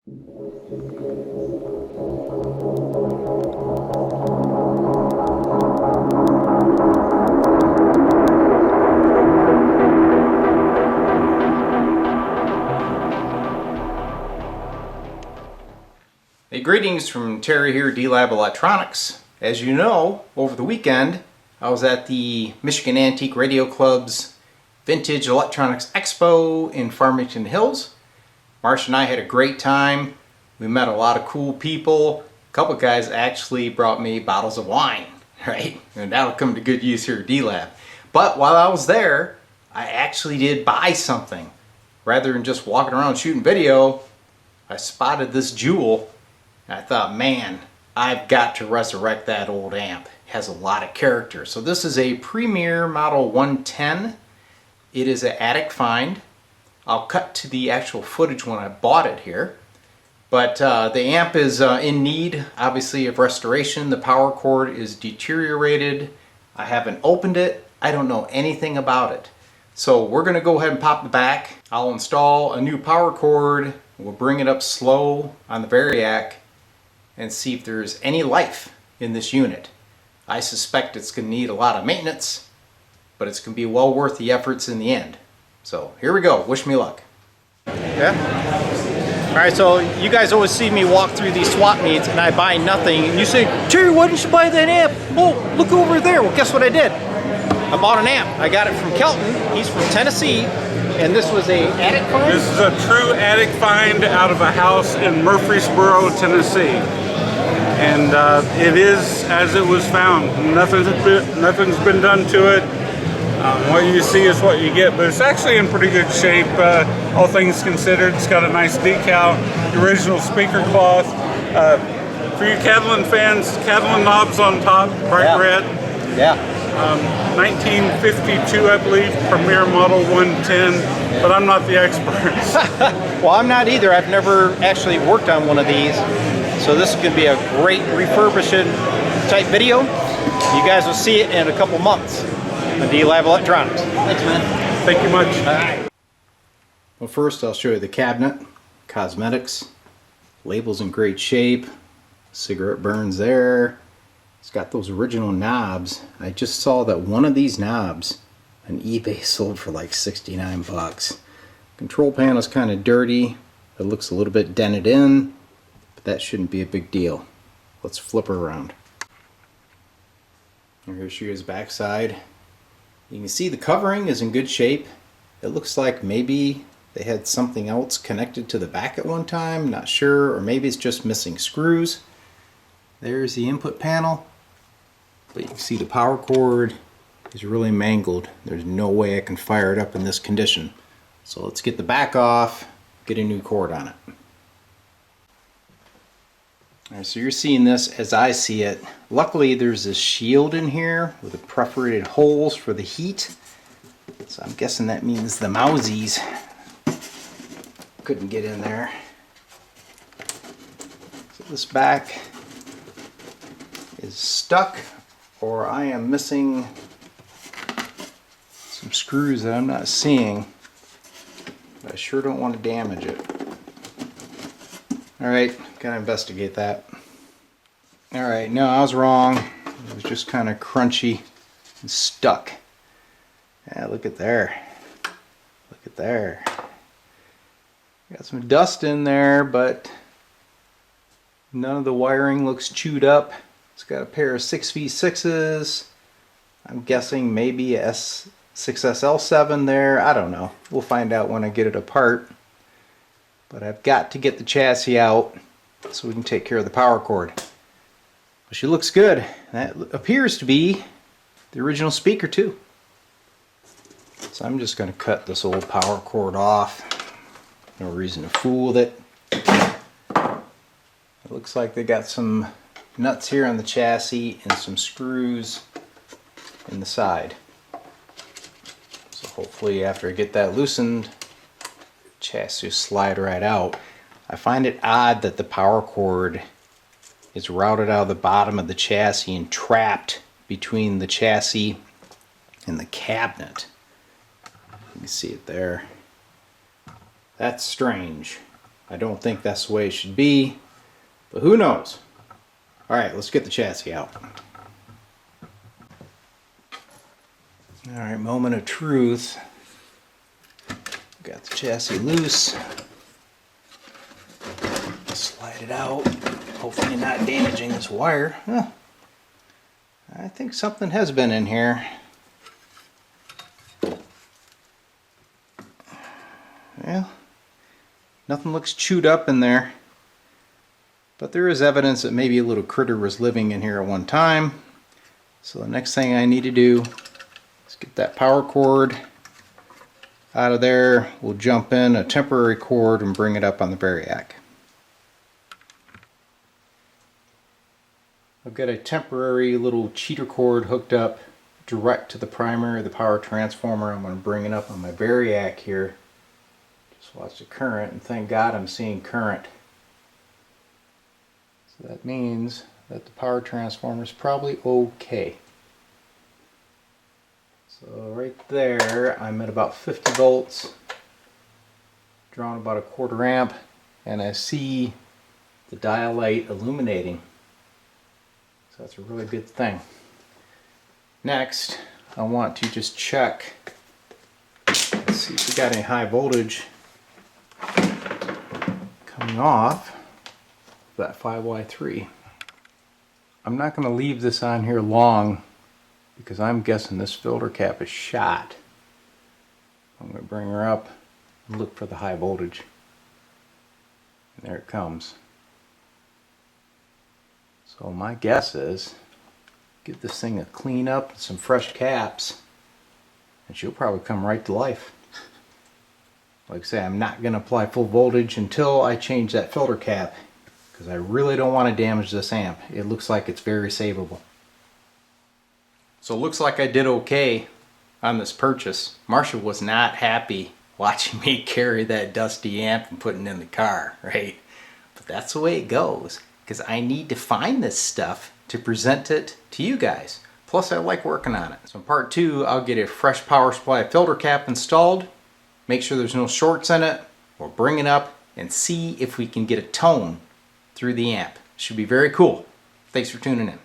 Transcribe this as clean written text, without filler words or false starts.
Hey, greetings from Terry here, D-Lab Electronics. As you know, over the weekend I was at the Michigan Antique Radio Club's Vintage Electronics Expo in Farmington Hills. Marcia and I had a great time. We met a lot of cool people. A couple guys actually brought me bottles of wine, right? And that'll come to good use here at D-Lab. But while I was there, I actually did buy something. Rather than just walking around shooting video, I spotted this jewel. I thought, man, I've got to resurrect that old amp. It has a lot of character. So this is a Premier Model 110. It is an attic find. I'll cut to the actual footage when I bought it here. But the amp is in need, obviously, of restoration. The power cord is deteriorated. I haven't opened it. I don't know anything about it. So we're going to go ahead and pop the back. I'll install a new power cord. We'll bring it up slow on the Variac and see if there's any life in this unit. I suspect it's going to need a lot of maintenance, but it's going to be well worth the efforts in the end. So here we go. Wish me luck. Yeah. All right, so you guys always see me walk through these swap meets and I buy nothing. And you say, Terry, why didn't you buy that amp? Oh, look over there. Well, guess what I did? I bought an amp. I got it from Kelton. He's from Tennessee. And this was a attic find? This is a true attic find out of a house in Murfreesboro, Tennessee. And it is as it was found. Nothing's been done to it. What you see is what you get, but it's actually in pretty good shape, all things considered. It's got a nice decal, the original speaker cloth. For you Catalan fans, Catalan knobs on top, bright red. Yeah. 1952, I believe, Premier Model 110, but I'm not the expert. Well, I'm not either. I've never actually worked on one of these. So this is going to be a great refurbishing type video. You guys will see it in a couple months on D-Lab Electronics. Thanks, man. Thank you much. All right. Well, first I'll show you the cabinet, cosmetics, label's in great shape, cigarette burns there. It's got those original knobs. I just saw that one of these knobs on eBay sold for like 69 bucks. Control panel's kind of dirty. It looks a little bit dented in, but that shouldn't be a big deal. Let's flip her around. And here she is backside. You can see the covering is in good shape. It looks like maybe they had something else connected to the back at one time, not sure, or maybe it's just missing screws. There's the input panel, but you can see the power cord is really mangled. There's no way I can fire it up in this condition. So let's get the back off, get a new cord on it. Alright, so you're seeing this as I see it. Luckily there's this shield in here with the perforated holes for the heat. So I'm guessing that means the mousies couldn't get in there. So this back is stuck, or I am missing some screws that I'm not seeing, but I sure don't want to damage it. Alright, gotta investigate that. Alright, no, I was wrong. It was just kind of crunchy and stuck. Yeah, look at there. Look at there. Got some dust in there, but none of the wiring looks chewed up. It's got a pair of 6V6s. I'm guessing maybe a S6SL7 there. I don't know. We'll find out when I get it apart. But I've got to get the chassis out so we can take care of the power cord. But she looks good. That appears to be the original speaker too. So I'm just going to cut this old power cord off. No reason to fool with it. It looks like they got some nuts here on the chassis and some screws in the side. So hopefully after I get that loosened, chassis will slide right out. I find it odd that the power cord is routed out of the bottom of the chassis and trapped between the chassis and the cabinet. You can see it there. That's strange. I don't think that's the way it should be, but who knows? Alright, let's get the chassis out. Alright, moment of truth. Got the chassis loose. Slide it out. Hopefully not damaging this wire. Huh. I think something has been in here. Well, nothing looks chewed up in there. But there is evidence that maybe a little critter was living in here at one time. So the next thing I need to do is get that power cord out of there. We'll jump in a temporary cord and bring it up on the variac. I've got a temporary little cheater cord hooked up direct to the primary of the power transformer. I'm going to bring it up on my variac here. Just watch the current, and thank God I'm seeing current. So that means that the power transformer is probably okay. So right there I'm at about 50 volts, drawing about a 1/4 amp, and I see the dial light illuminating. So that's a really good thing. Next, I want to just check, let's see if we got any high voltage coming off that 5Y3. I'm not going to leave this on here long because I'm guessing this filter cap is shot. I'm going to bring her up and look for the high voltage. And there it comes. So my guess is, give this thing a clean up and some fresh caps, and she'll probably come right to life. Like I say, I'm not going to apply full voltage until I change that filter cap, because I really don't want to damage this amp. It looks like it's very savable. So it looks like I did okay on this purchase. Marsha was not happy watching me carry that dusty amp and putting it in the car, right? But that's the way it goes, because I need to find this stuff to present it to you guys. Plus I like working on it. So in part 2, I'll get a fresh power supply filter cap installed, make sure there's no shorts in it, we'll bring it up and see if we can get a tone through the amp. Should be very cool. Thanks for tuning in.